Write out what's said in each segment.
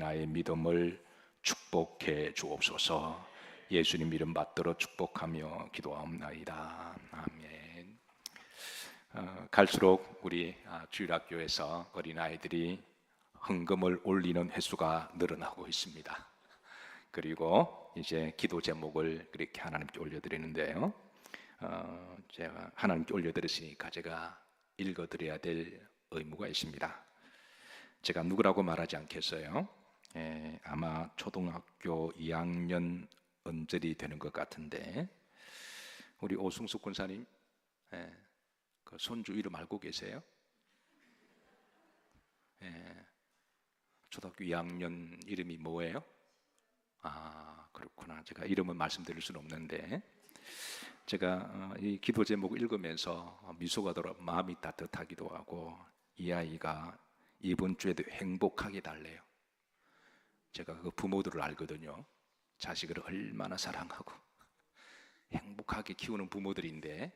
우리나라의 믿음을 축복해 주옵소서. 예수님 이름 받들어 축복하며 기도하옵나이다. 아멘. 갈수록 우리 주일학교에서 어린아이들이 헌금을 올리는 횟수가 늘어나고 있습니다. 그리고 이제 기도 제목을 그렇게 하나님께 올려드리는데요. 제가 하나님께 올려드렸으니까 제가 읽어드려야 될 의무가 있습니다. 제가 누구라고 말하지 않겠어요. 아마 초등학교 2학년 언저리 되는 것 같은데 우리 오승숙 군사님 그 손주 이름 알고 계세요? 초등학교 2학년 이름이 뭐예요? 그렇구나. 제가 이름은 말씀드릴 수는 없는데 제가 이 기도 제목을 읽으면서 미소가 돌아 마음이 따뜻하기도 하고 이 아이가 이번 주에도 행복하게 달래요. 제가 그 부모들을 알거든요. 자식을 얼마나 사랑하고 행복하게 키우는 부모들인데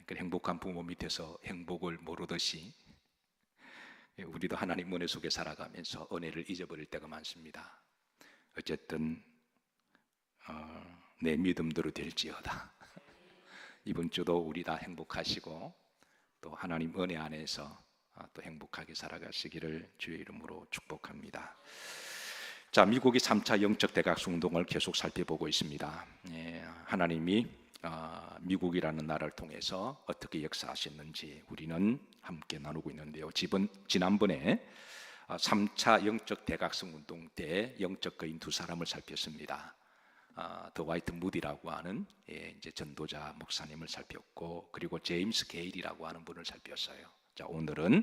그 행복한 부모 밑에서 행복을 모르듯이 우리도 하나님 은혜 속에 살아가면서 은혜를 잊어버릴 때가 많습니다. 어쨌든 내 믿음대로 될지어다. 이번 주도 우리 다 행복하시고 또 하나님 은혜 안에서 또 행복하게 살아가시기를 주의 이름으로 축복합니다. 자, 미국의 3차 영적 대각성 운동을 계속 살펴보고 있습니다. 하나님이 미국이라는 나라를 통해서 어떻게 역사하셨는지 우리는 함께 나누고 있는데요. 지난번에 3차 영적 대각성 운동 때 영적 거인 두 사람을 살폈습니다. 더 화이트 무디라고 하는 이제 전도자 목사님을 살폈고, 그리고 제임스 게일이라고 하는 분을 살폈어요. 자, 오늘은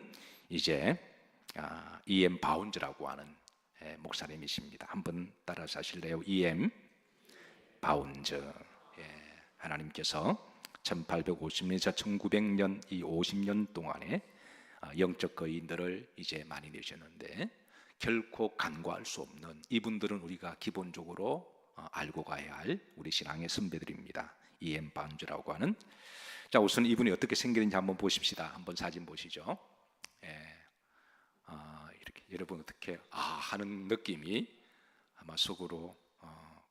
이제 E.M. 바운즈라고 하는 목사님이십니다. 한번 따라서 하실래요? E.M. 바운즈. 하나님께서 1850년에서 1900년 이 50년 동안에 영적 거인들을 이제 많이 내셨는데 결코 간과할 수 없는 이분들은 우리가 기본적으로 알고 가야 할 우리 신앙의 선배들입니다. E.M. 바운즈라고 하는. 자, 우선 이분이 어떻게 생겼는지 한번 보십시다. 한번 사진 보시죠. 이렇게 여러분 어떻게 하는 느낌이 아마 속으로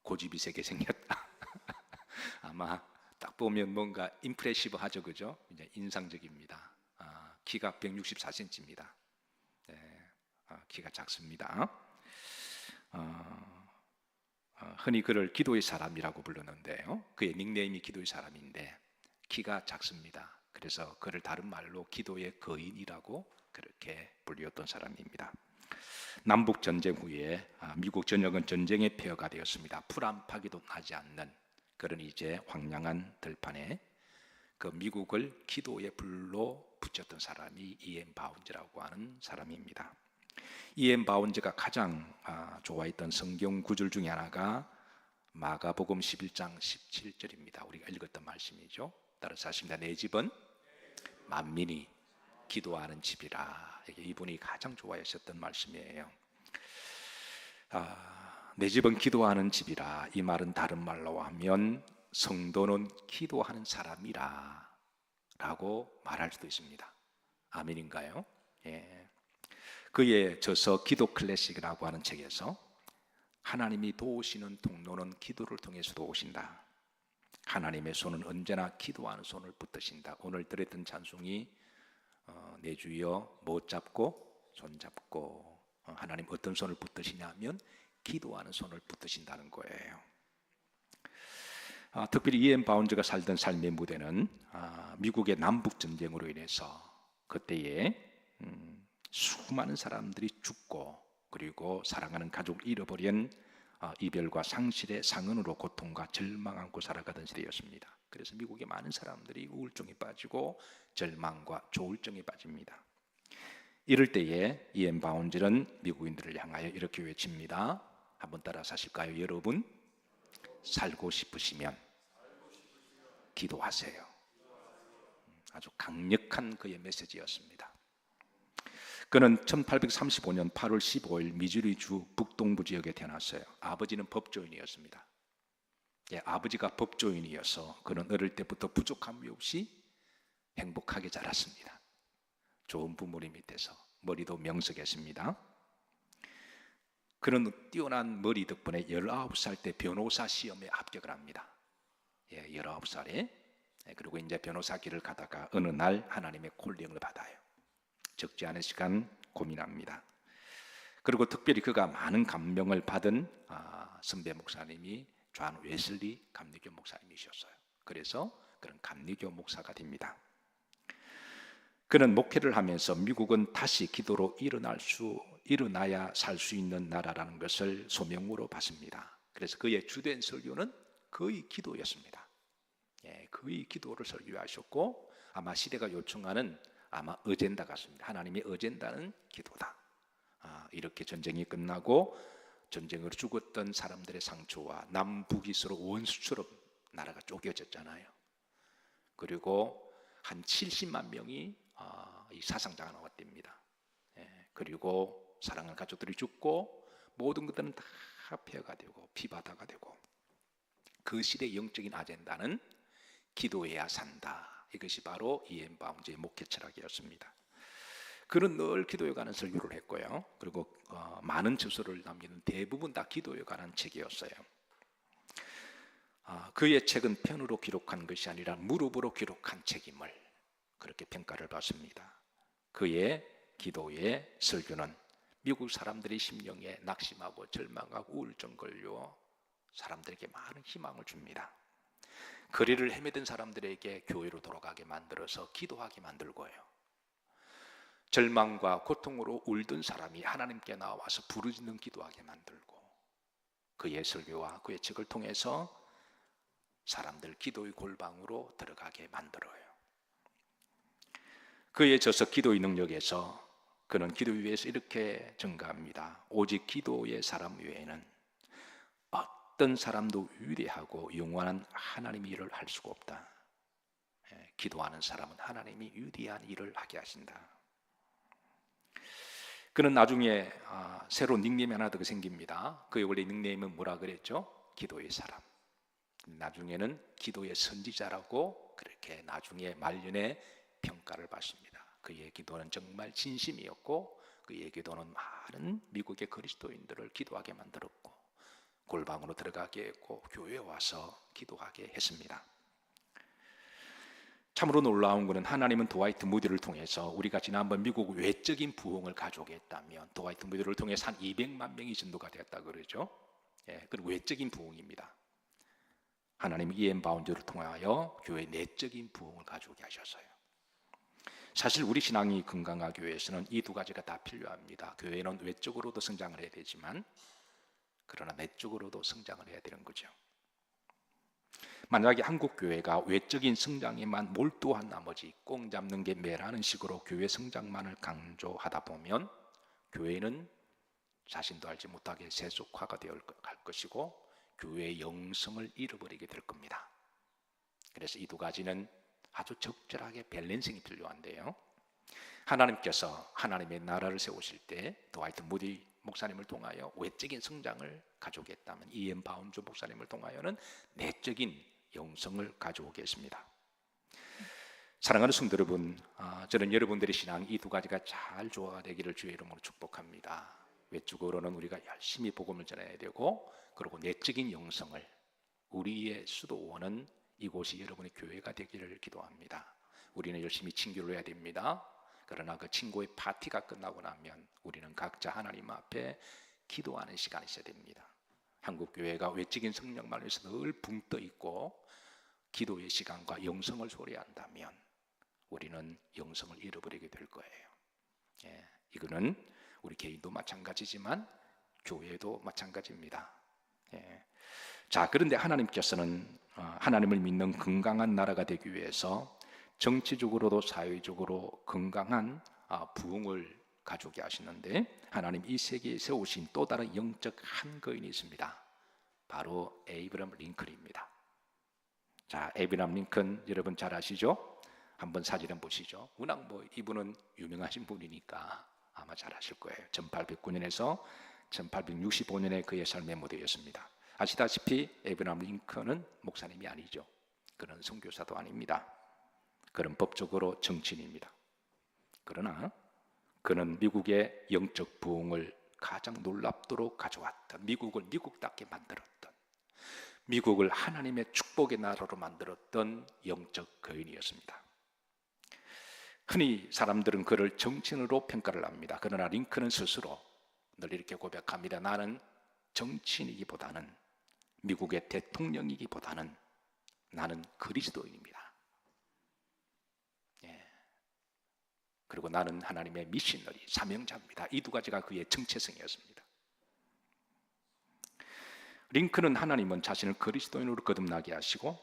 고집이 세게 생겼다. 아마 딱 보면 뭔가 임프레시브하죠, 그죠? 이제 인상적입니다. 키가 164cm입니다. 키가 작습니다. 흔히 그를 기도의 사람이라고 불렀는데요. 그의 닉네임이 기도의 사람인데 키가 작습니다. 그래서 그를 다른 말로 기도의 거인이라고 그렇게 불렸던 사람입니다. 남북 전쟁 후에 미국 전역은 전쟁의 폐허가 되었습니다. 풀 안팎에도 나지 않는 그런 이제 황량한 들판에 그 미국을 기도의 불로 붙였던 사람이 E.M. 바운즈라고 하는 사람입니다. E.M. 바운즈가 가장 좋아했던 성경 구절 중에 하나가 마가복음 11장 17절입니다. 우리가 읽었던 말씀이죠. 따라서 하십니다. 내 집은 만민이 기도하는 집이라. 이분이 가장 좋아하셨던 말씀이에요. 내 집은 기도하는 집이라. 이 말은 다른 말로 하면 성도는 기도하는 사람이라 라고 말할 수도 있습니다. 아멘인가요? 그의 저서 기도 클래식이라고 하는 책에서 하나님이 도우시는 통로는 기도를 통해서 도우신다. 하나님의 손은 언제나 기도하는 손을 붙드신다. 오늘 들었던 찬송이 내 주여 못 잡고 손 잡고, 하나님 어떤 손을 붙드시냐면 기도하는 손을 붙드신다는 거예요. 특별히 E.M. 바운즈가 살던 삶의 무대는 미국의 남북 전쟁으로 인해서 그때에 수많은 사람들이 죽고 그리고 사랑하는 가족을 잃어버린 이별과 상실의 상흔으로 고통과 절망 안고 살아가던 시대였습니다. 그래서 미국의 많은 사람들이 우울증에 빠지고 절망과 조울증에 빠집니다. 이럴 때에 E.M. 바운즈는 미국인들을 향하여 이렇게 외칩니다. 한번 따라서 하실까요? 여러분, 살고 싶으시면 기도하세요. 아주 강력한 그의 메시지였습니다. 그는 1835년 8월 15일 미주리주 북동부 지역에 태어났어요. 아버지는 법조인이었습니다. 아버지가 법조인이어서 그는 어릴 때부터 부족함이 없이 행복하게 자랐습니다. 좋은 부모님 밑에서 머리도 명석했습니다. 그런 뛰어난 머리 덕분에 19살 때 변호사 시험에 합격을 합니다. 19살에. 그리고 이제 변호사 길을 가다가 어느 날 하나님의 콜링을 받아요. 적지 않은 시간 고민합니다. 그리고 특별히 그가 많은 감명을 받은 선배 목사님이 존 웨슬리 감리교 목사님이셨어요. 그래서 그런 감리교 목사가 됩니다. 그는 목회를 하면서 미국은 다시 기도로 일어나야 살 수 있는 나라라는 것을 소명으로 봤습니다. 그래서 그의 주된 설교는 거의 기도였습니다. 거의 기도를 설교하셨고, 아마 시대가 요청하는 어젠다 같습니다. 하나님의 어젠다는 기도다. 이렇게 전쟁이 끝나고 전쟁으로 죽었던 사람들의 상처와 남북이 서로 원수처럼 나라가 쪼개졌잖아요. 그리고 한 70만 명이 이 사상자가 나왔답니다. 그리고 사랑하는 가족들이 죽고 모든 것들은 다 폐허가 되고 피바다가 되고, 그 시대의 영적인 아젠다는 기도해야 산다. 이것이 바로 E.M. 바운즈의 목회 철학이었습니다. 그는 늘 기도에 관한 설교를 했고요. 그리고 많은 저서를 남기는 대부분 다 기도에 관한 책이었어요. 그의 책은 편으로 기록한 것이 아니라 무릎으로 기록한 책임을 그렇게 평가를 받습니다. 그의 기도의 설교는 미국 사람들의 심령에 낙심하고 절망하고 우울증 걸려 사람들에게 많은 희망을 줍니다. 거리를 헤매던 사람들에게 교회로 돌아가게 만들어서 기도하게 만들고요. 절망과 고통으로 울던 사람이 하나님께 나와서 부르짖는 기도하게 만들고, 그의 설교와 그의 책을 통해서 사람들 기도의 골방으로 들어가게 만들어요. 그의 저서 기도의 능력에서 그는 기도 위에서 이렇게 증가합니다. 오직 기도의 사람 외에는 어떤 사람도 위대하고 영원한 하나님의 일을 할 수가 없다. 기도하는 사람은 하나님이 위대한 일을 하게 하신다. 그는 나중에 새로운 닉네임이 하나 더 생깁니다. 그의 원래 닉네임은 뭐라 그랬죠? 기도의 사람. 나중에는 기도의 선지자라고 그렇게 나중에 말년에 평가를 받습니다. 그의 기도는 정말 진심이었고, 그의 기도는 많은 미국의 그리스도인들을 기도하게 만들었고, 골방으로 들어가게 했고, 교회에 와서 기도하게 했습니다. 참으로 놀라운 것은 하나님은 드와이트 무디를 통해서, 우리가 지난번 미국 외적인 부흥을 가져오게 했다면 드와이트 무디를 통해서 한 200만 명이 전도가 되었다 그러죠. 그건 외적인 부흥입니다. 하나님은 E.M. 바운즈를 통하여 교회의 내적인 부흥을 가져오게 하셨어요. 사실 우리 신앙이 건강하기 위해서는 이 두 가지가 다 필요합니다. 교회는 외적으로도 성장을 해야 되지만, 그러나 내적으로도 성장을 해야 되는 거죠. 만약에 한국 교회가 외적인 성장에만 몰두한 나머지 꽁 잡는 게 매라는 식으로 교회 성장만을 강조하다 보면 교회는 자신도 알지 못하게 세속화가 되어 갈 것이고 교회의 영성을 잃어버리게 될 겁니다. 그래서 이 두 가지는 아주 적절하게 밸런싱이 필요한데요. 하나님께서 하나님의 나라를 세우실 때 드와이트 무디 목사님을 통하여 외적인 성장을 가져오겠다면 E.M. 바운즈 목사님을 통하여는 내적인 영성을 가져오겠습니다. 사랑하는 성도 여러분, 저는 여러분들의 신앙 이 두 가지가 잘 조화가 되기를 주의 이름으로 축복합니다. 외적으로는 우리가 열심히 복음을 전해야 되고, 그리고 내적인 영성을, 우리의 수도원은 이곳이 여러분의 교회가 되기를 기도합니다. 우리는 열심히 친교를 해야 됩니다. 그러나 그 친구의 파티가 끝나고 나면 우리는 각자 하나님 앞에 기도하는 시간이 있어야 됩니다. 한국 교회가 외적인 성령만을 위해서 늘 붕떠 있고 기도의 시간과 영성을 소리한다면 우리는 영성을 잃어버리게 될 거예요. 이거는 우리 개인도 마찬가지지만 교회도 마찬가지입니다. 자, 그런데 하나님께서는 하나님을 믿는 건강한 나라가 되기 위해서 정치적으로도 사회적으로 건강한 부흥을 가져오게 하시는데, 하나님 이 세계에 세우신 또 다른 영적 한거인이 있습니다. 바로 에이브러함 링컨입니다. 자, 에이브러함 링컨 여러분 잘 아시죠? 한번 사진 한번 보시죠. 워낙 이분은 유명하신 분이니까 아마 잘 아실 거예요. 1809년에서 1865년에 그의 삶의 모델이었습니다. 아시다시피 에이브러함 링컨은 목사님이 아니죠. 그는 선교사도 아닙니다. 그는 법적으로 정치인입니다. 그러나 그는 미국의 영적 부흥을 가장 놀랍도록 가져왔던, 미국을 미국답게 만들었던, 미국을 하나님의 축복의 나라로 만들었던 영적 거인이었습니다. 흔히 사람들은 그를 정치인으로 평가를 합니다. 그러나 링컨은 스스로 늘 이렇게 고백합니다. 나는 정치인이기보다는, 미국의 대통령이기보다는 나는 그리스도인입니다. 그리고 나는 하나님의 미셔너리, 사명자입니다. 이 두 가지가 그의 정체성이었습니다. 링컨은 하나님은 자신을 그리스도인으로 거듭나게 하시고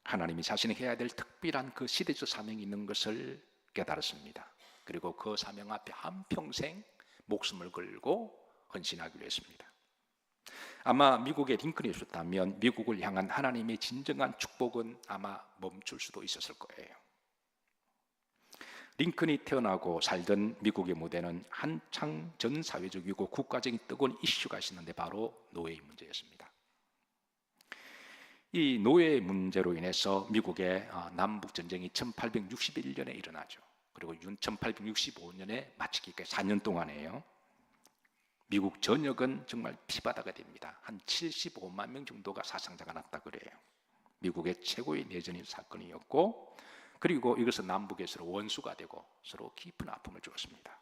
하나님이 자신이 해야 될 특별한 그 시대적 사명이 있는 것을 깨달았습니다. 그리고 그 사명 앞에 한평생 목숨을 걸고 헌신하기로 했습니다. 아마 미국에 링컨이 있었다면 미국을 향한 하나님의 진정한 축복은 아마 멈출 수도 있었을 거예요. 링컨이 태어나고 살던 미국의 무대는 한창 전 사회적이고 국가적인 뜨거운 이슈가 있었는데 바로 노예의 문제였습니다. 이 노예 문제로 인해서 미국의 남북전쟁이 1861년에 일어나죠. 그리고 1865년에 마치기까지 4년 동안에요. 미국 전역은 정말 피바다가 됩니다. 한 75만 명 정도가 사상자가 났다 그래요. 미국의 최고의 내전의 사건이었고, 그리고 이것은 남북에 서로 원수가 되고 서로 깊은 아픔을 주었습니다.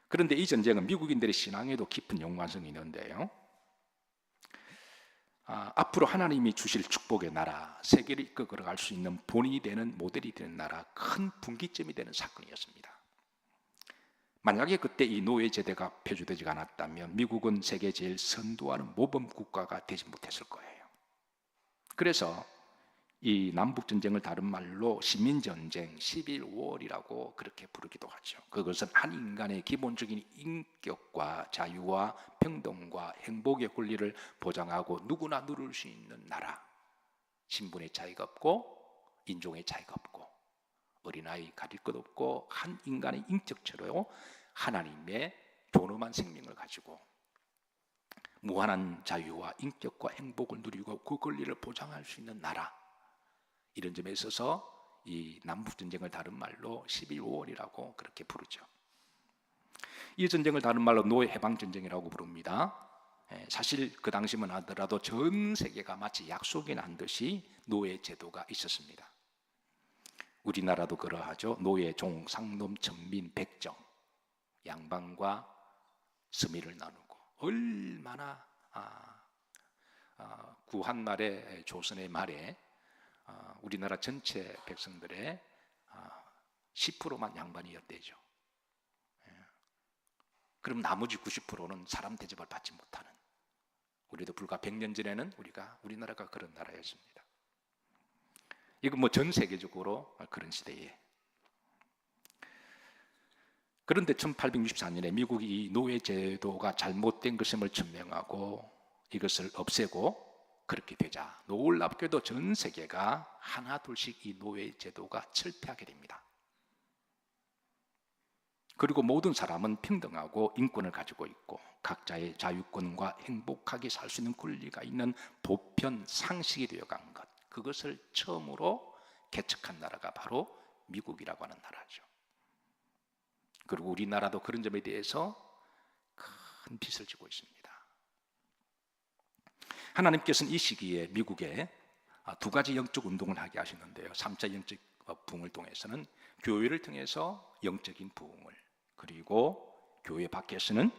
그런데 이 전쟁은 미국인들의 신앙에도 깊은 연관성이 있는데요. 앞으로 하나님이 주실 축복의 나라, 세계를 이끌어 갈 수 있는 본이 되는, 모델이 되는 나라, 큰 분기점이 되는 사건이었습니다. 만약에 그때 이 노예 제도가 폐지되지 않았다면 미국은 세계 제일 선도하는 모범 국가가 되지 못했을 거예요. 그래서 이 남북전쟁을 다른 말로 시민전쟁, 11월이라고 그렇게 부르기도 하죠. 그것은 한 인간의 기본적인 인격과 자유와 평등과 행복의 권리를 보장하고 누구나 누릴 수 있는 나라, 신분의 차이가 없고 인종의 차이가 없고 어린아이 가릴 것 없고 한 인간의 인격체로 하나님의 존엄한 생명을 가지고 무한한 자유와 인격과 행복을 누리고 그 권리를 보장할 수 있는 나라, 이런 점에 있어서 이 남북전쟁을 다른 말로 11월이라고 그렇게 부르죠. 이 전쟁을 다른 말로 노예해방전쟁이라고 부릅니다. 사실 그 당시만 하더라도 전 세계가 마치 약속이 난 듯이 노예 제도가 있었습니다. 우리나라도 그러하죠. 노예, 종, 상놈, 천민, 백정, 양반과 서민을 나누고 얼마나 구한말에, 조선의 말에 우리나라 전체 백성들의 10%만 양반이었대죠. 그럼 나머지 90%는 사람 대접을 받지 못하는, 우리도 불과 100년 전에는 우리나라가 그런 나라였습니다. 이건 뭐 전 세계적으로 그런 시대에. 그런데 1864년에 미국이 이 노예 제도가 잘못된 것임을 증명하고 이것을 없애고, 그렇게 되자 놀랍게도 전 세계가 하나 둘씩 이 노예 제도가 철폐하게 됩니다. 그리고 모든 사람은 평등하고 인권을 가지고 있고 각자의 자유권과 행복하게 살 수 있는 권리가 있는 보편 상식이 되어간 것, 그것을 처음으로 개척한 나라가 바로 미국이라고 하는 나라죠. 그리고 우리나라도 그런 점에 대해서 큰 빚을 지고 있습니다. 하나님께서는 이 시기에 미국에 두 가지 영적 운동을 하게 하시는데요. 3차 영적 부흥을 통해서는 교회를 통해서 영적인 부흥을, 그리고 교회 밖에서는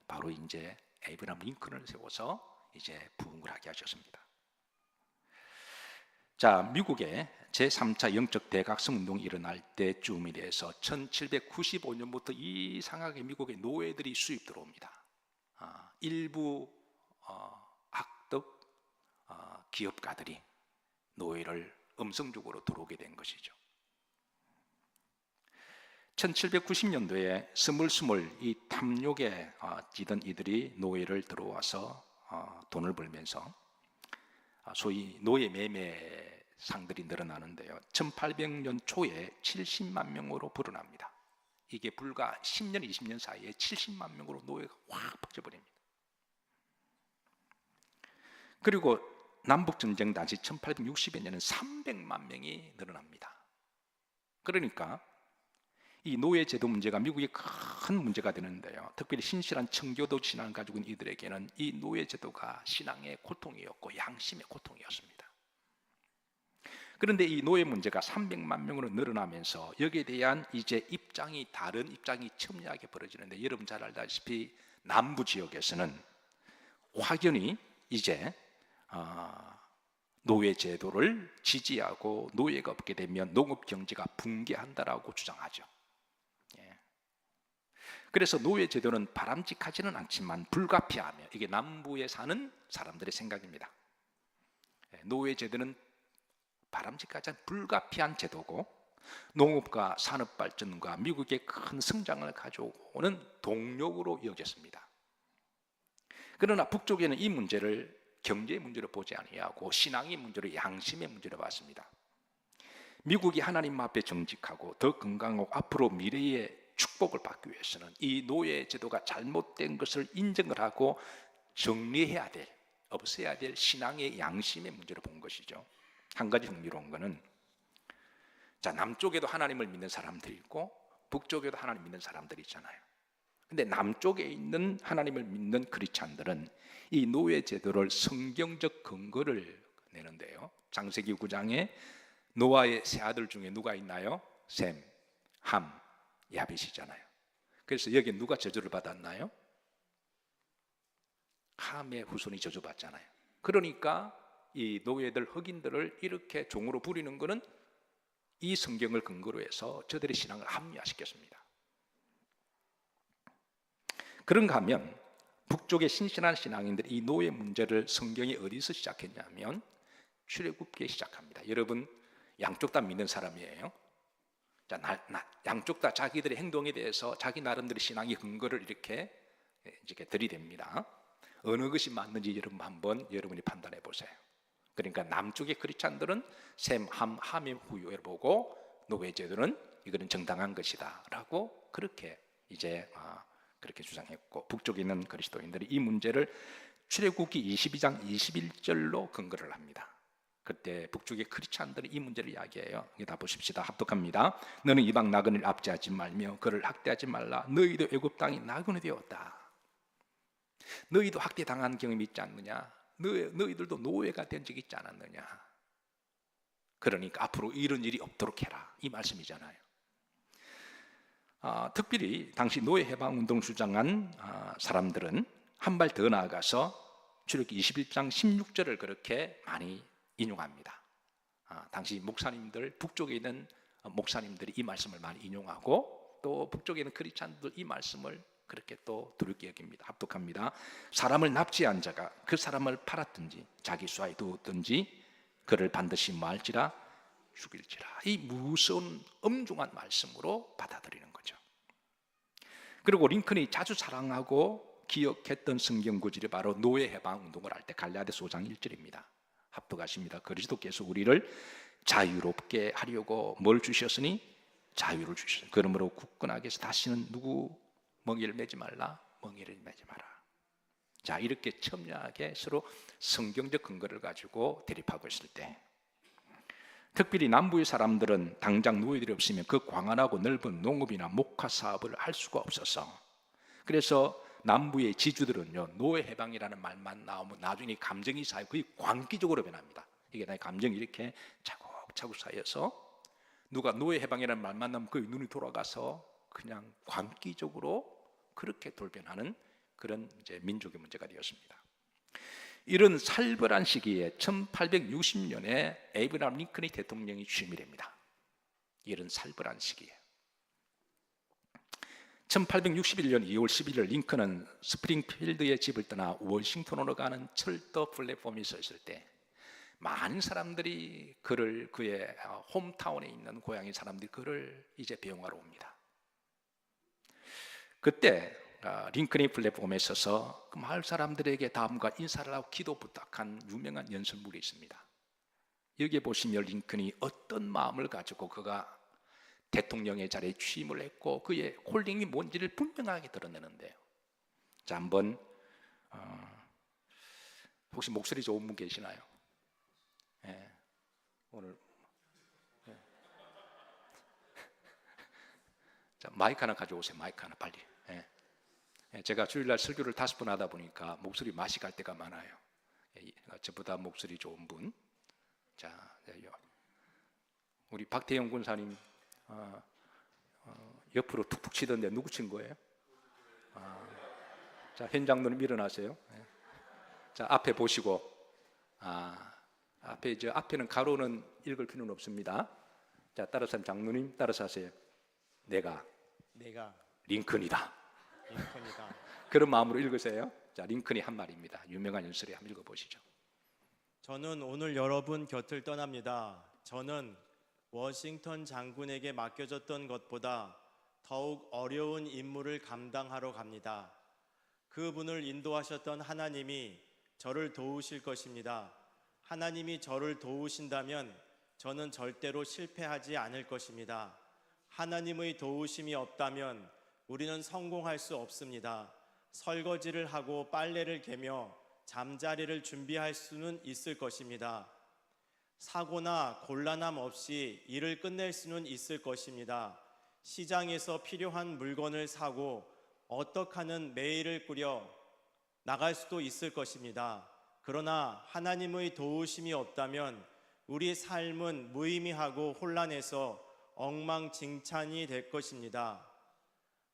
바로 이제 에이브라함 링컨을 세워서 이제 부흥을 하게 하셨습니다. 자, 미국의 제3차 영적 대각성 운동이 일어날 때쯤에 대해서 1795년부터 이상하게 미국의 노예들이 수입 들어옵니다. 일부 악덕 기업가들이 노예를 음성적으로 들어오게 된 것이죠. 1790년도에 스물스물 이 탐욕에 찌든 이들이 노예를 들어와서 돈을 벌면서 소위 노예 매매상들이 늘어나는데요. 1800년 초에 70만 명으로 불어납니다. 이게 불과 10년, 20년 사이에 70만 명으로 노예가 확 퍼져버립니다. 그리고 남북전쟁 당시 1860여 년에는 300만 명이 늘어납니다. 그러니까 이 노예제도 문제가 미국의 큰 문제가 되는데요, 특별히 신실한 청교도 신앙을 가지고 있는 이들에게는 이 노예제도가 신앙의 고통이었고 양심의 고통이었습니다. 그런데 이 노예 문제가 300만 명으로 늘어나면서 여기에 대한 이제 다른 입장이 첨예하게 벌어지는데, 여러분 잘 알다시피 남부 지역에서는 확연히 이제 노예 제도를 지지하고 노예가 없게 되면 농업 경제가 붕괴한다라고 주장하죠. 그래서 노예 제도는 바람직하지는 않지만 불가피하며, 이게 남부에 사는 사람들의 생각입니다. 노예 제도는 바람직하지 않은 불가피한 제도고, 농업과 산업 발전과 미국의 큰 성장을 가져오는 동력으로 여겼습니다. 그러나 북쪽에는 이 문제를 경제의 문제로 보지 아니하고 신앙의 문제로, 양심의 문제로 봤습니다. 미국이 하나님 앞에 정직하고 더 건강하고 앞으로 미래의 축복을 받기 위해서는 이 노예 제도가 잘못된 것을 인정을 하고 정리해야 될, 없애야 될 신앙의 양심의 문제로 본 것이죠. 한 가지 흥미로운 것은, 자, 남쪽에도 하나님을 믿는 사람들이 있고 북쪽에도 하나님 믿는 사람들이 있잖아요. 근데 남쪽에 있는 하나님을 믿는 크리스찬들은 이 노예 제도를 성경적 근거를 내는데요, 창세기 9장에 노아의 세 아들 중에 누가 있나요? 셈, 함, 야벳이잖아요. 그래서 여기 누가 저주를 받았나요? 함의 후손이 저주받잖아요. 그러니까 이 노예들, 흑인들을 이렇게 종으로 부리는 것은 이 성경을 근거로 해서 저들의 신앙을 합리화시켰습니다. 그런가 하면 북쪽의 신실한 신앙인들이 이 노예 문제를 성경이 어디서 시작했냐면 출애굽기에 시작합니다. 여러분 양쪽 다 믿는 사람이에요. 자, 양쪽 다 자기들의 행동에 대해서 자기 나름대로 신앙의 근거를 이렇게 들이댑니다. 어느 것이 맞는지 여러분 한번 여러분이 판단해 보세요. 그러니까 남쪽의 크리스찬들은 셈, 함의 후유를 보고 노예 제도는 이거는 정당한 것이다라고 그렇게 이제 그렇게 주장했고, 북쪽에 있는 그리스도인들이 이 문제를 출애굽기 22장 21절로 근거를 합니다. 그때 북쪽의 크리스찬들이 이 문제를 이야기해요. 다 보십시다. 합독합니다. 너는 이방 나그네를 압제하지 말며 그를 학대하지 말라. 너희도 애굽 땅이 나그네 되었다. 너희도 학대당한 경험이 있지 않느냐? 너희들도 노예가 된 적이 있지 않았느냐? 그러니까 앞으로 이런 일이 없도록 해라, 이 말씀이잖아요. 특별히 당시 노예 해방 운동을 주장한 사람들은 한 발 더 나아가서 출애굽기 21장 16절을 그렇게 많이 인용합니다. 당시 목사님들, 북쪽에 있는 목사님들이 이 말씀을 많이 인용하고, 또 북쪽에 있는 크리스찬들 이 말씀을 그렇게 또 두렵게 여깁니다. 합독합니다. 사람을 납치한 자가 그 사람을 팔았든지 자기 수하에 두었든지 그를 반드시 말지라 죽일지라. 이 무서운 엄중한 말씀으로 받아들이는 거죠. 그리고 링컨이 자주 사랑하고 기억했던 성경 구절이 바로 노예 해방 운동을 할 때 갈라디아서 5장 1절입니다. 합독하십니다. 그리스도께서 우리를 자유롭게 하려고 뭘 주셨으니? 자유를 주셨으니. 그러므로 굳건하게 해서 다시는 누구 멍에를 매지 말라, 멍에를 매지 마라. 자, 이렇게 첨예하게 서로 성경적 근거를 가지고 대립하고 있을 때, 특별히 남부의 사람들은 당장 노예들이 없으면 그 광활하고 넓은 농업이나 목화 사업을 할 수가 없어서, 그래서 남부의 지주들은요, 노예 해방이라는 말만 나오면 나중에 감정이 쌓여 거의 광기적으로 변합니다. 이게 나의 감정이 이렇게 차곡차곡 쌓여서 누가 노예 해방이라는 말만 나오면 거의 눈이 돌아가서 그냥 광기적으로 그렇게 돌변하는 그런 이제 민족의 문제가 되었습니다. 이런 살벌한 시기에 1860년에 에이브라함 링컨이 대통령이 취임이 됩니다. 이런 살벌한 시기에 1861년 2월 11일 링컨은 스프링필드의 집을 떠나 워싱턴으로 가는 철도 플랫폼에 서 있을 때 많은 사람들이 그의 홈타운에 있는 고향의 사람들이 그를 이제 배웅하러 옵니다. 그때 링컨이 플랫폼에 서서 그 마을 사람들에게 다음과 인사를 하고 기도 부탁한 유명한 연설물이 있습니다. 여기에 보시면 링컨이 어떤 마음을 가지고 그가 대통령의 자리에 취임을 했고 그의 콜링이 뭔지를 분명하게 드러내는데요. 자, 한번 혹시 목소리 좋은 분 계시나요? 네, 오늘 자, 마이크 하나 가져오세요. 마이크 하나 빨리. 예. 제가 주일날 설교를 5번 하다 보니까 목소리 맛이 갈 때가 많아요. 저보다 목소리 좋은 분. 자, 우리 박태영 군사님 옆으로 툭툭 치던데 누구 친 거예요? 자, 현장로님 일어나세요. 자, 앞에 보시고, 앞에는 가로는 읽을 필요는 없습니다. 자, 따라서 장로님 따라서 하세요. 내가 링컨이다. 그런 마음으로 읽으세요. 자, 링컨이 한 말입니다. 유명한 연설에 한번 읽어보시죠. 저는 오늘 여러분 곁을 떠납니다. 저는 워싱턴 장군에게 맡겨졌던 것보다 더욱 어려운 임무를 감당하러 갑니다. 그분을 인도하셨던 하나님이 저를 도우실 것입니다. 하나님이 저를 도우신다면 저는 절대로 실패하지 않을 것입니다. 하나님의 도우심이 없다면 우리는 성공할 수 없습니다. 설거지를 하고 빨래를 개며 잠자리를 준비할 수는 있을 것입니다. 사고나 곤란함 없이 일을 끝낼 수는 있을 것입니다. 시장에서 필요한 물건을 사고 어떡하는 매일을 꾸려 나갈 수도 있을 것입니다. 그러나 하나님의 도우심이 없다면 우리 삶은 무의미하고 혼란해서 엉망진창이 될 것입니다.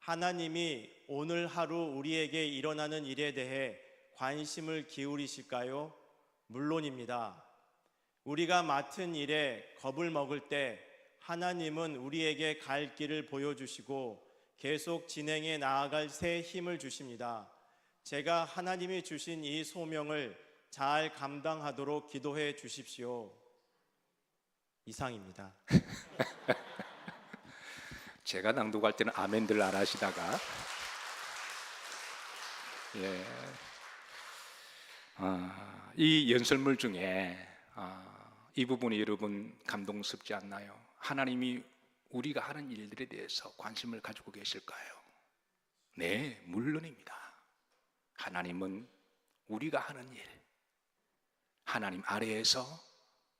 하나님이 오늘 하루 우리에게 일어나는 일에 대해 관심을 기울이실까요? 물론입니다. 우리가 맡은 일에 겁을 먹을 때 하나님은 우리에게 갈 길을 보여주시고 계속 진행해 나아갈 새 힘을 주십니다. 제가 하나님이 주신 이 소명을 잘 감당하도록 기도해 주십시오. 이상입니다. 제가 낭독할 때는 아멘들 안 하시다가 이 연설물 중에 이 부분이 여러분 감동스럽지 않나요? 하나님이 우리가 하는 일들에 대해서 관심을 가지고 계실까요? 네, 물론입니다. 하나님은 우리가 하는 일, 하나님 아래에서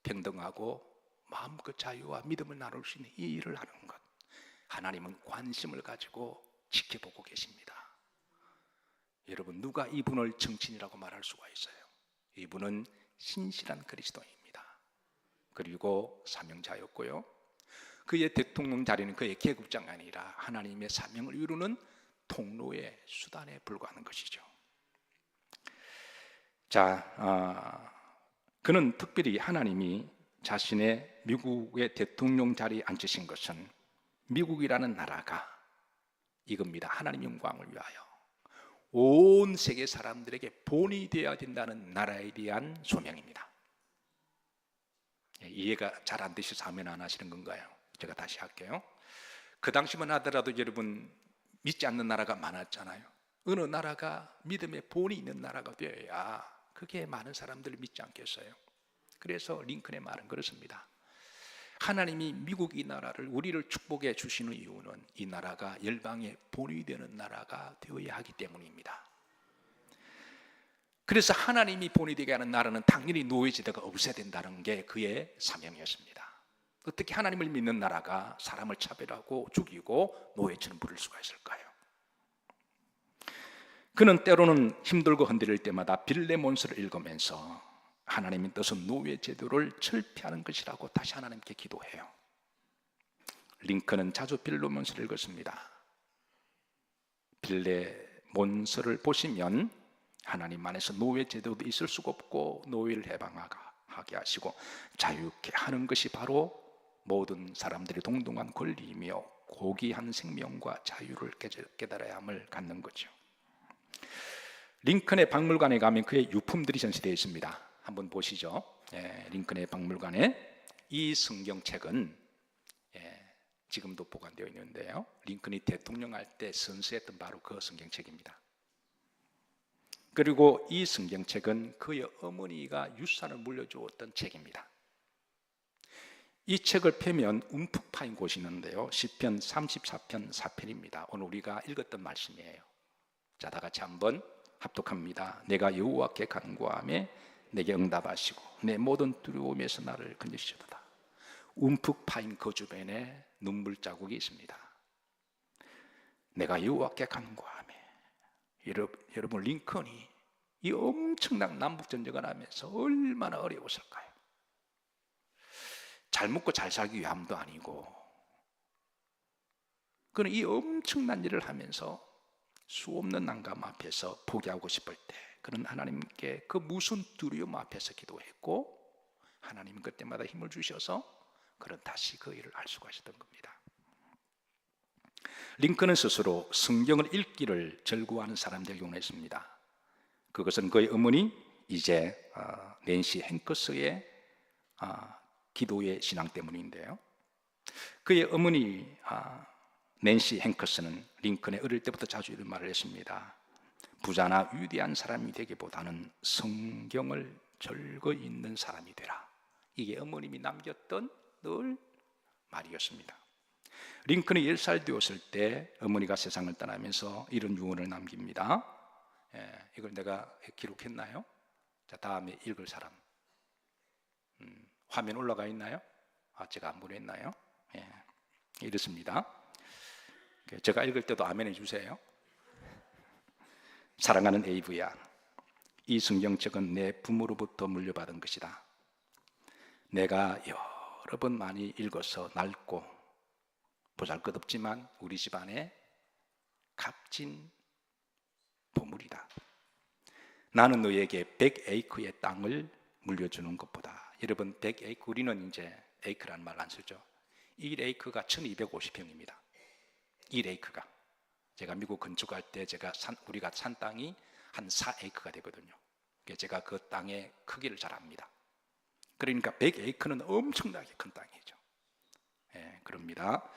평등하고 마음껏 자유와 믿음을 나눌 수 있는 이 일을 하는 것, 하나님은 관심을 가지고 지켜보고 계십니다. 여러분, 누가 이분을 정치인이라고 말할 수가 있어요? 이분은 신실한 그리스도입니다. 그리고 사명자였고요, 그의 대통령 자리는 그의 계급장이 아니라 하나님의 사명을 이루는 통로의 수단에 불과하는 것이죠. 자, 그는 특별히 하나님이 자신의 미국의 대통령 자리에 앉으신 것은 미국이라는 나라가 이겁니다. 하나님 영광을 위하여 온 세계 사람들에게 본이 되어야 된다는 나라에 대한 소명입니다. 이해가 잘 안 되셔서 아멘 안 하시는 건가요? 제가 다시 할게요. 그 당시만 하더라도 여러분 믿지 않는 나라가 많았잖아요. 어느 나라가 믿음의 본이 있는 나라가 되어야 그게 많은 사람들을 믿지 않겠어요? 그래서 링컨의 말은 그렇습니다. 하나님이 미국 이 나라를 우리를 축복해 주시는 이유는 이 나라가 열방의 본이 되는 나라가 되어야 하기 때문입니다. 그래서 하나님이 본이 되게 하는 나라는 당연히 노예제도가 없어야 된다는 게 그의 사명이었습니다. 어떻게 하나님을 믿는 나라가 사람을 차별하고 죽이고 노예처럼 부릴 수가 있을까요? 그는 때로는 힘들고 흔들릴 때마다 빌레몬스를 읽으면서 하나님의 뜻은 노예제도를 철폐하는 것이라고 다시 하나님께 기도해요. 링컨은 자주 빌레몬스를 읽었습니다. 빌레몬스를 보시면 하나님 안에서 노예제도도 있을 수가 없고 노예를 해방하게 하시고 자유케 하는 것이 바로 모든 사람들이 동등한 권리이며 고귀한 생명과 자유를 깨달아야 함을 갖는 거죠. 링컨의 박물관에 가면 그의 유품들이 전시되어 있습니다. 한번 보시죠. 링컨의 박물관에 이 성경책은 지금도 보관되어 있는데요, 링컨이 대통령 할 때 선서했던 바로 그 성경책입니다. 그리고 이 성경책은 그의 어머니가 유산을 물려주었던 책입니다. 이 책을 펴면 움푹 파인 곳이 있는데요, 시편 34편 4편입니다. 오늘 우리가 읽었던 말씀이에요. 자, 다 같이 한번 합독합니다. 내가 여호와께 간구하며 내게 응답하시고 내 모든 두려움에서 나를 건지시도다. 움푹 파인 그 주변에 눈물 자국이 있습니다. 내가 여호와께 간구하며. 여러분 링컨이 이 엄청난 남북전쟁을 하면서 얼마나 어려웠을까요? 잘 먹고 잘 살기 위함도 아니고, 그는 이 엄청난 일을 하면서 수없는 난감 앞에서 포기하고 싶을 때 그는 하나님께 그 무슨 두려움 앞에서 기도했고, 하나님은 그때마다 힘을 주셔서 그는 다시 그 일을 할 수가 있었던 겁니다. 링컨은 스스로 성경을 읽기를 절구하는 사람들을 이용했습니다. 그것은 그의 어머니 이제 낸시 행커스의 기도의 신앙 때문인데요. 그의 어머니 낸시 행커스는 링컨의 어릴 때부터 자주 이런 말을 했습니다. 부자나 위대한 사람이 되기보다는 성경을 절거 읽는 사람이 되라. 이게 어머님이 남겼던 늘 말이었습니다. 링컨이 10살 되었을 때 어머니가 세상을 떠나면서 이런 유언을 남깁니다. 이걸 내가 기록했나요? 자, 다음에 읽을 사람. 화면 올라가 있나요? 제가 안 보냈나요? 이렇습니다. 제가 읽을 때도 아멘 해주세요. 사랑하는 에이브야, 이 성경책은 내 부모로부터 물려받은 것이다. 내가 여러 번 많이 읽어서 낡고 보잘것없지만 우리 집안에 값진 보물이다. 나는 너에게 100에이크의 땅을 물려주는 것보다, 여러분 100에이크, 우리는 이제 에이크라는 말 안 쓰죠. 1에이크가 1250평입니다 1에이크가. 제가 미국 건축할 때 우리가 산 땅이 한 4에이크가 되거든요. 제가 그 땅의 크기를 잘 압니다. 그러니까 100에이크는 엄청나게 큰 땅이죠. 그럽니다.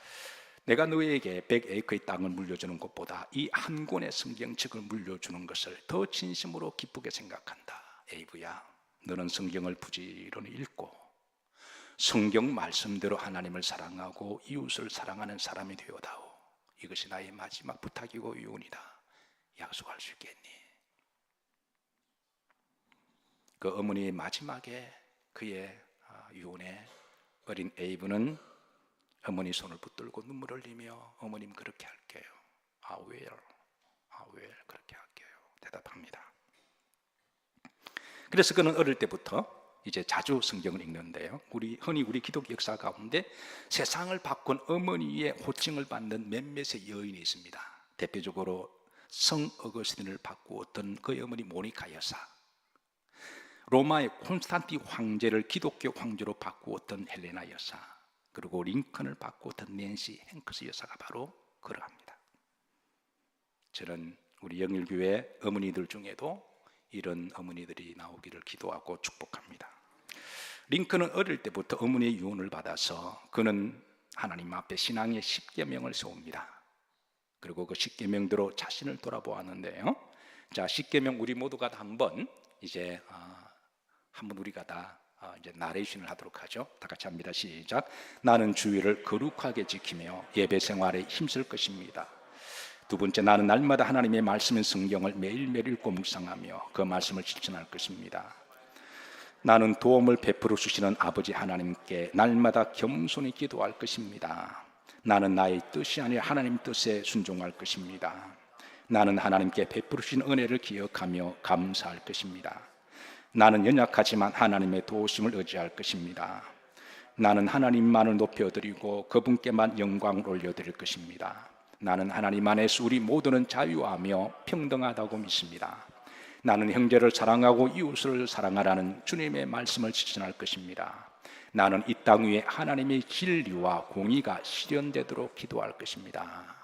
내가 너에게 100에이크의 땅을 물려주는 것보다 이 한 권의 성경책을 물려주는 것을 더 진심으로 기쁘게 생각한다. 에이브야, 너는 성경을 부지런히 읽고 성경 말씀대로 하나님을 사랑하고 이웃을 사랑하는 사람이 되어다오. 이것이 나의 마지막 부탁이고 유언이다. 약속할 수 있겠니? 그 어머니의 마지막에 그의 유언에 어린 에이브는 어머니 손을 붙들고 눈물을 흘리며 어머님 그렇게 할게요. 그렇게 할게요. 대답합니다. 그래서 그는 어릴 때부터 이제 자주 성경을 읽는데요. 흔히 우리 기독교 역사 가운데 세상을 바꾼 어머니의 호칭을 받는 몇몇의 여인이 있습니다. 대표적으로 성 어거스틴을 바꾸었던 그의 어머니 모니카 여사, 로마의 콘스탄티 황제를 기독교 황제로 바꾸었던 헬레나 여사, 그리고 링컨을 바꾸었던 낸시 행커스 여사가 바로 그러합니다. 저는 우리 영일교회 어머니들 중에도 이런 어머니들이 나오기를 기도하고 축복합니다. 링컨은 어릴 때부터 어머니의 유언을 받아서 그는 하나님 앞에 신앙의 10계명을 세웁니다. 그리고 그 10계명대로 자신을 돌아보았는데요. 자, 10계명 우리 모두가 다 한번 우리가 다 이제 나레이션을 하도록 하죠. 다 같이 합니다. 시작. 나는 주의를 거룩하게 지키며 예배 생활에 힘쓸 것입니다. 두 번째, 나는 날마다 하나님의 말씀인 성경을 매일매일 읽고 묵상하며 그 말씀을 실천할 것입니다. 나는 도움을 베풀어 주시는 아버지 하나님께 날마다 겸손히 기도할 것입니다. 나는 나의 뜻이 아니라 하나님 뜻에 순종할 것입니다. 나는 하나님께 베풀어 주신 은혜를 기억하며 감사할 것입니다. 나는 연약하지만 하나님의 도우심을 의지할 것입니다. 나는 하나님만을 높여드리고 그분께만 영광을 올려드릴 것입니다. 나는 하나님 안에서 우리 모두는 자유하며 평등하다고 믿습니다. 나는 형제를 사랑하고 이웃을 사랑하라는 주님의 말씀을 실천할 것입니다. 나는 이 땅 위에 하나님의 진리와 공의가 실현되도록 기도할 것입니다.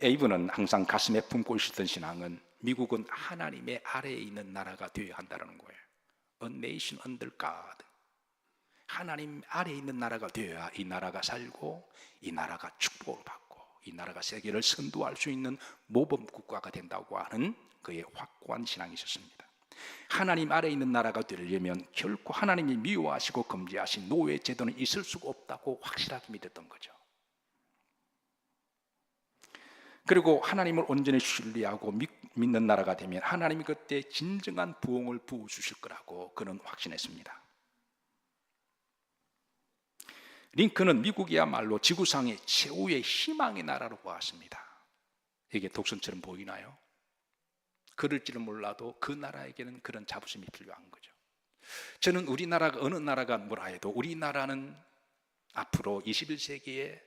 에이브는 항상 가슴에 품고 있었던 신앙은 미국은 하나님의 아래에 있는 나라가 되어야 한다는 거예요. A nation under God. 하나님 아래에 있는 나라가 되어야 이 나라가 살고 이 나라가 축복을 받고 이 나라가 세계를 선도할 수 있는 모범 국가가 된다고 하는 그의 확고한 신앙이 있었습니다. 하나님 아래에 있는 나라가 되려면 결코 하나님이 미워하시고 금지하신 노예 제도는 있을 수가 없다고 확실하게 믿었던 거죠. 그리고 하나님을 온전히 신뢰하고 믿는 나라가 되면 하나님이 그때 진정한 부흥을 부어주실 거라고 그는 확신했습니다. 링컨은 미국이야말로 지구상의 최후의 희망의 나라로 보았습니다. 이게 독선처럼 보이나요? 그럴지는 몰라도 그 나라에게는 그런 자부심이 필요한 거죠. 저는 우리나라가 어느 나라가 뭐라 해도 우리나라는 앞으로 21세기에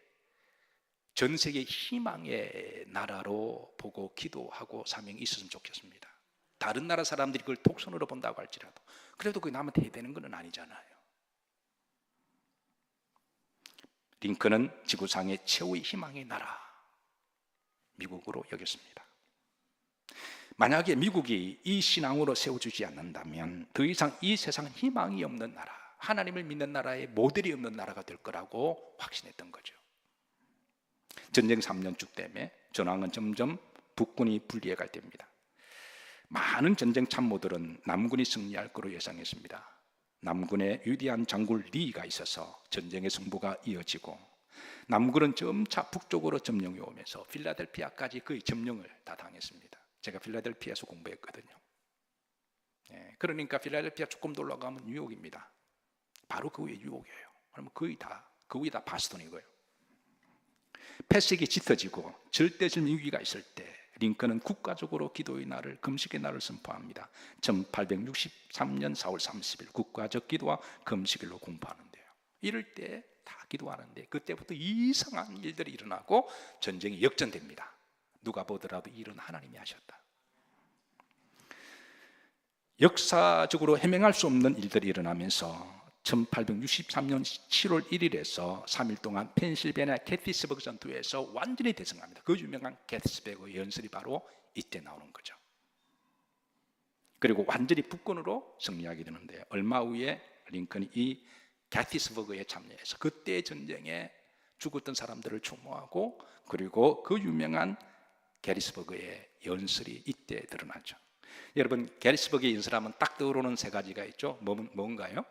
전 세계 희망의 나라로 보고 기도하고 사명이 있었으면 좋겠습니다. 다른 나라 사람들이 그걸 독선으로 본다고 할지라도 그래도 그게 남한테 해대는 건 아니잖아요. 링컨은 지구상의 최후의 희망의 나라 미국으로 여겼습니다. 만약에 미국이 이 신앙으로 세워주지 않는다면 더 이상 이 세상은 희망이 없는 나라, 하나님을 믿는 나라의 모델이 없는 나라가 될 거라고 확신했던 거죠. 전쟁 3년쯤 때문에 전황은 점점 북군이 불리해 갈 때입니다. 많은 전쟁 참모들은 남군이 승리할 거로 예상했습니다. 남군에 위대한 장군 리가 있어서 전쟁의 승부가 이어지고 남군은 점차 북쪽으로 점령이 오면서 필라델피아까지 거의 점령을 다 당했습니다. 제가 필라델피아에서 공부했거든요. 그러니까 필라델피아 조금 더 올라가면 뉴욕입니다. 바로 그 위에 뉴욕이에요. 그러면 거의 다 바스턴이고요. 패식이 짙어지고 절대적인 위기가 있을 때 링컨은 국가적으로 기도의 날을, 금식의 날을 선포합니다. 1863년 4월 30일 국가적 기도와 금식일로 공포하는데요. 이럴 때 다 기도하는데 그때부터 이상한 일들이 일어나고 전쟁이 역전됩니다. 누가 보더라도 이 일은 하나님이 하셨다. 역사적으로 해명할 수 없는 일들이 일어나면서 1863년 7월 1일에서 3일 동안 펜실베니아 게티스버그 전투에서 완전히 대승합니다. 그 유명한 게티스버그 연설이 바로 이때 나오는 거죠. 그리고 완전히 북군으로 승리하게 되는데 얼마 후에 링컨이 이 게티스버그에 참여해서 그때 전쟁에 죽었던 사람들을 추모하고 그리고 그 유명한 게티스버그의 연설이 이때 드러나죠. 여러분 게티스버그의 연설하면 딱 떠오르는 세 가지가 있죠. 뭔가요?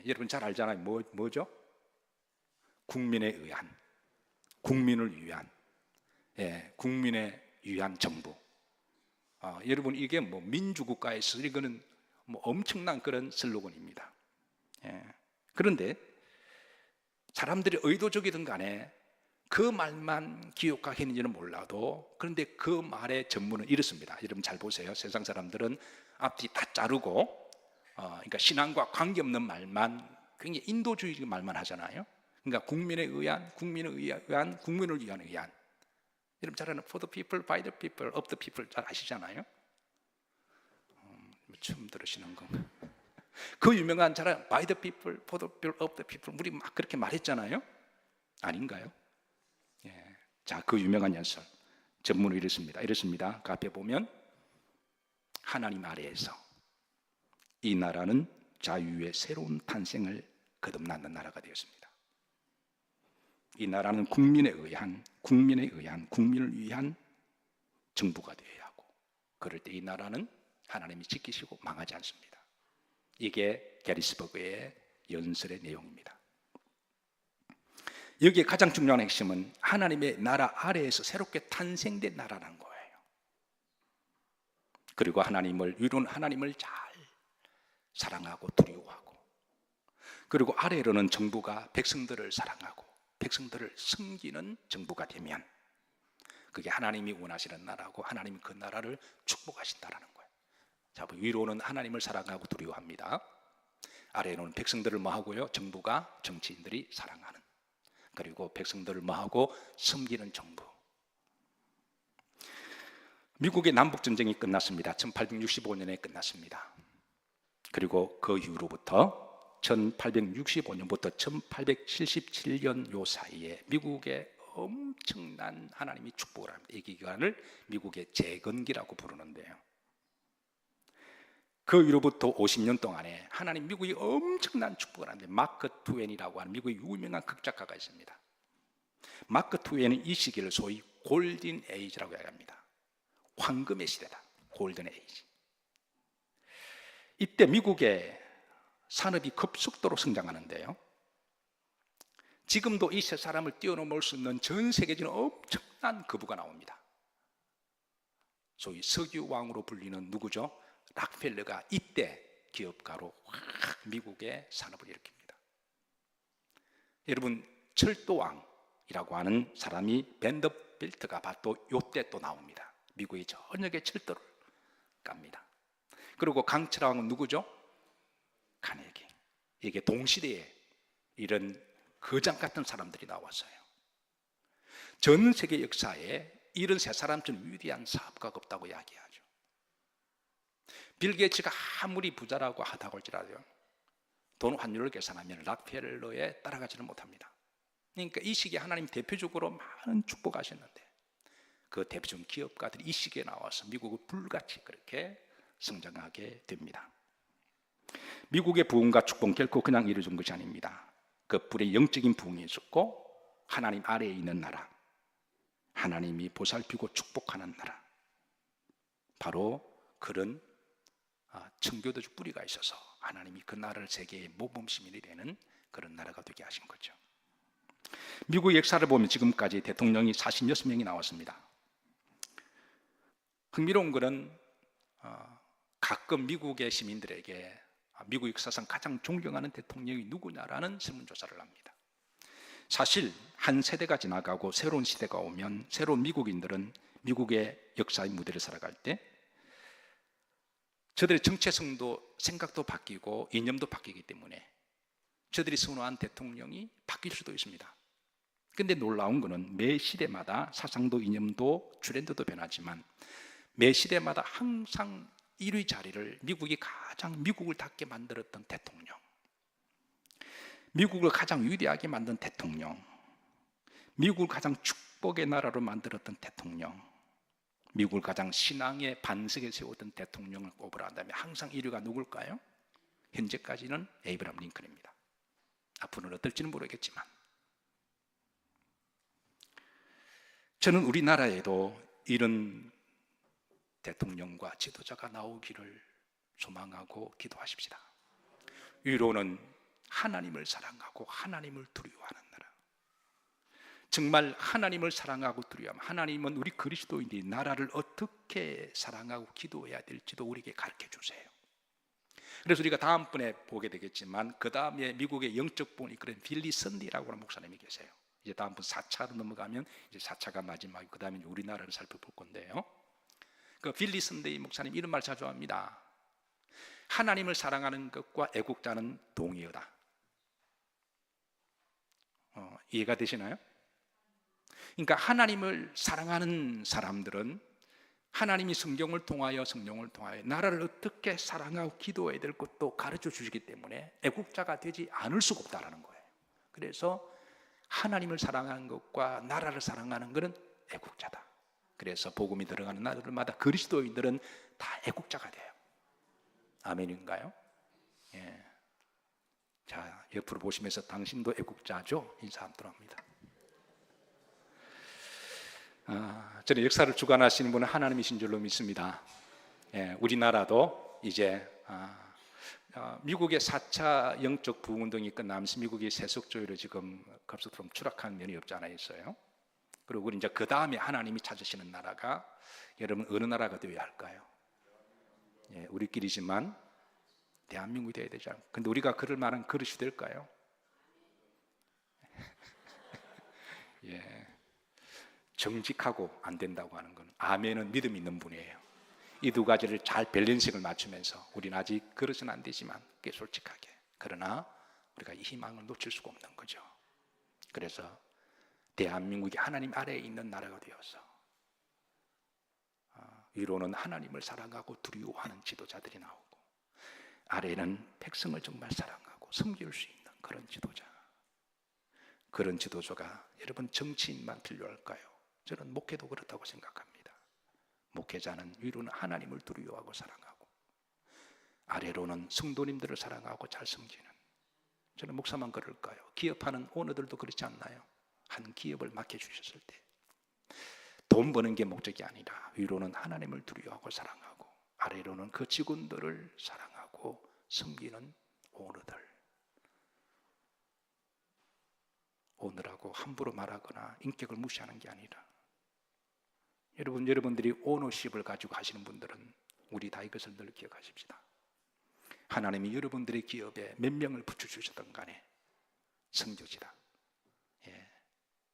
여러분 잘 알잖아요. 뭐죠? 국민에 의한, 국민을 위한, 국민에 위한 정부. 여러분 이게 뭐 민주국가에서 이거는 뭐 엄청난 그런 슬로건입니다. 그런데 사람들이 의도적이든 간에 그 말만 기억하겠는지는 몰라도 그런데 그 말의 전문은 이렇습니다. 여러분 잘 보세요. 세상 사람들은 앞뒤 다 자르고 그러니까 신앙과 관계없는 말만 굉장히 인도주의 말만 하잖아요. 그러니까 국민에 의한, 국민을 위한, 국민을 위한 의한. 여러분 잘 아는 for the people, by the people, of the people 잘 아시잖아요. 처음 들으시는 건가? 그 유명한 잘 아는 by the people, for the people, of the people 우리 막 그렇게 말했잖아요. 아닌가요? 자, 그 유명한 연설 전문을 이렇습니다. 그 앞에 보면 하나님 아래에서 이 나라는 자유의 새로운 탄생을 거듭나는 나라가 되었습니다. 이 나라는 국민에 의한, 국민을 위한 정부가 되어야 하고 그럴 때 이 나라는 하나님이 지키시고 망하지 않습니다. 이게 게티스버그의 연설의 내용입니다. 여기에 가장 중요한 핵심은 하나님의 나라 아래에서 새롭게 탄생된 나라라는 거예요. 그리고 위로는 하나님을 잘 사랑하고 두려워하고 그리고 아래로는 정부가 백성들을 사랑하고 백성들을 섬기는 정부가 되면 그게 하나님이 원하시는 나라고 하나님이 그 나라를 축복하신다라는 거예요. 자, 위로는 하나님을 사랑하고 두려워합니다. 아래로는 백성들을 뭐하고요? 정부가 정치인들이 사랑하는 그리고 백성들을 뭐하고 섬기는 정부. 미국의 남북전쟁이 끝났습니다. 1865년에 끝났습니다. 그리고 그 이후로부터 1865년부터 1877년 요 사이에 미국의 엄청난 하나님이 축복을 합니다. 이 기간을 미국의 재건기라고 부르는데요. 그 이후로부터 50년 동안에 하나님 미국이 엄청난 축복을 하는데 마크 트웨인이라고 하는 미국의 유명한 극작가가 있습니다. 마크 트웨인은 이 시기를 소위 골든 에이지라고 이야기합니다. 황금의 시대다. 골든 에이지. 이때 미국의 산업이 급속도로 성장하는데요. 지금도 이 세 사람을 뛰어넘을 수 있는 전 세계적인 엄청난 거부가 나옵니다. 소위 석유왕으로 불리는 누구죠? 락펠러가 이때 기업가로 확 미국의 산업을 일으킵니다. 여러분 철도왕이라고 하는 사람이 벤더빌트가 바로 요때 또 나옵니다. 미국의 전역의 철도를 깝니다. 그리고 강철왕은 누구죠? 카네기. 이게 동시대에 이런 거장 같은 사람들이 나왔어요. 전 세계 역사에 이런 세 사람처럼 위대한 사업가가 없다고 이야기하죠. 빌 게이츠가 아무리 부자라고 하다고 할지라도 돈 환율을 계산하면 락펠러에 따라가지는 못합니다. 그러니까 이 시기에 하나님 대표적으로 많은 축복하셨는데 그 대표적인 기업가들이 이 시기에 나와서 미국을 불같이 그렇게 성장하게 됩니다. 미국의 부흥과 축복은 결코 그냥 이루어진 것이 아닙니다. 그 뿔에 영적인 부흥이 있었고 하나님 아래에 있는 나라, 하나님이 보살피고 축복하는 나라, 바로 그런 청교도적 뿌리가 있어서 하나님이 그 나라를 세계의 모범시민이 되는 그런 나라가 되게 하신 거죠. 미국 역사를 보면 지금까지 대통령이 46명이 나왔습니다. 흥미로운 것은 가끔 미국의 시민들에게 미국 역사상 가장 존경하는 대통령이 누구냐라는 설문조사를 합니다. 사실 한 세대가 지나가고 새로운 시대가 오면 새로운 미국인들은 미국의 역사의 무대를 살아갈 때 저들의 정체성도 생각도 바뀌고 이념도 바뀌기 때문에 저들이 선호한 대통령이 바뀔 수도 있습니다. 근데 놀라운 것은 매 시대마다 사상도 이념도 트렌드도 변하지만 매 시대마다 항상 1위 자리를 미국이 가장 미국을 닿게 만들었던 대통령, 미국을 가장 위대하게 만든 대통령, 미국을 가장 축복의 나라로 만들었던 대통령, 미국을 가장 신앙의 반석에 세웠던 대통령을 꼽으라 한다면 항상 1위가 누굴까요? 현재까지는 에이브라함 링컨입니다. 앞으로는 어떨지는 모르겠지만 저는 우리나라에도 이런 대통령과 지도자가 나오기를 소망하고 기도하십시다. 위로는 하나님을 사랑하고 하나님을 두려워하는 나라. 정말 하나님을 사랑하고 두려워하면 하나님은 우리 그리스도인들이 나라를 어떻게 사랑하고 기도해야 될지도 우리에게 가르쳐 주세요. 그래서 우리가 다음번에 보게 되겠지만 그 다음에 미국의 영적 본이 그런 빌리 선디라고 하는 목사님이 계세요. 이제 다음번 4차로 넘어가면 이제 4차가 마지막이고 그 다음에 우리나라를 살펴볼 건데요. 그 빌리 선디 목사님 이런 말 자주 합니다. 하나님을 사랑하는 것과 애국자는 동의어다. 이해가 되시나요? 그러니까 하나님을 사랑하는 사람들은 하나님이 성경을 통하여 나라를 어떻게 사랑하고 기도해야 될 것도 가르쳐 주시기 때문에 애국자가 되지 않을 수가 없다는 거예요. 그래서 하나님을 사랑하는 것과 나라를 사랑하는 것은 애국자다. 그래서 복음이 들어가는 나라들마다 그리스도인들은 다 애국자가 돼요. 아멘인가요? 예. 자, 옆으로 보시면서 당신도 애국자죠? 인사하도록 합니다. 저는 역사를 주관하시는 분은 하나님이신 줄로 믿습니다. 예, 우리나라도 이제 미국의 4차 영적 부흥운동이 끝나면서 미국이 세속주의로 지금 급속도로 추락한 면이 없지 않아 있어요. 그리고 우리 이제 그 다음에 하나님이 찾으시는 나라가 여러분 어느 나라가 되어야 할까요? 예, 우리끼리지만 대한민국이 되어야 되지 않을까요? 근데 우리가 그럴 만한 그릇이 될까요? 예, 정직하고 안 된다고 하는 건 아멘은 믿음 있는 분이에요. 이 두 가지를 잘 밸런싱을 맞추면서 우리는 아직 그릇은 안 되지만 꽤 솔직하게, 그러나 우리가 이 희망을 놓칠 수가 없는 거죠. 그래서 대한민국이 하나님 아래에 있는 나라가 되어서 위로는 하나님을 사랑하고 두려워하는 지도자들이 나오고 아래는 백성을 정말 사랑하고 섬길 수 있는 그런 지도자, 그런 지도자가 여러분 정치인만 필요할까요? 저는 목회도 그렇다고 생각합니다. 목회자는 위로는 하나님을 두려워하고 사랑하고 아래로는 성도님들을 사랑하고 잘 섬기는, 저는 목사만 그럴까요? 기업하는 오너들도 그렇지 않나요? 한 기업을 맡겨주셨을 때 돈 버는 게 목적이 아니라 위로는 하나님을 두려워하고 사랑하고 아래로는 그 직원들을 사랑하고 섬기는 오너들, 오너라고 함부로 말하거나 인격을 무시하는 게 아니라 여러분들이 오너십을 가지고 하시는 분들은 우리 다 이것을 늘 기억하십시다. 하나님이 여러분들의 기업에 몇 명을 붙여주셨던 간에 성적이다.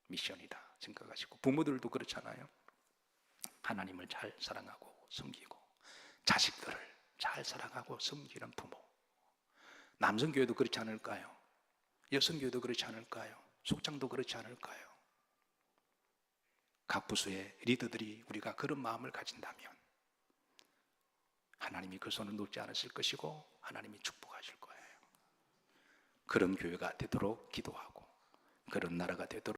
미션이다 생각하시고, 부모들도 그렇잖아요. 하나님을 잘 사랑하고 섬기고 자식들을 잘 사랑하고 섬기는 부모. 남성교회도 그렇지 않을까요? 여성교회도 그렇지 않을까요? 속장도 그렇지 않을까요? 각 부서의 리더들이 우리가 그런 마음을 가진다면 하나님이 그 손을 놓지 않으실 것이고 하나님이 축복하실 거예요. 그런 교회가 되도록 기도하고 그런 나라가 되도록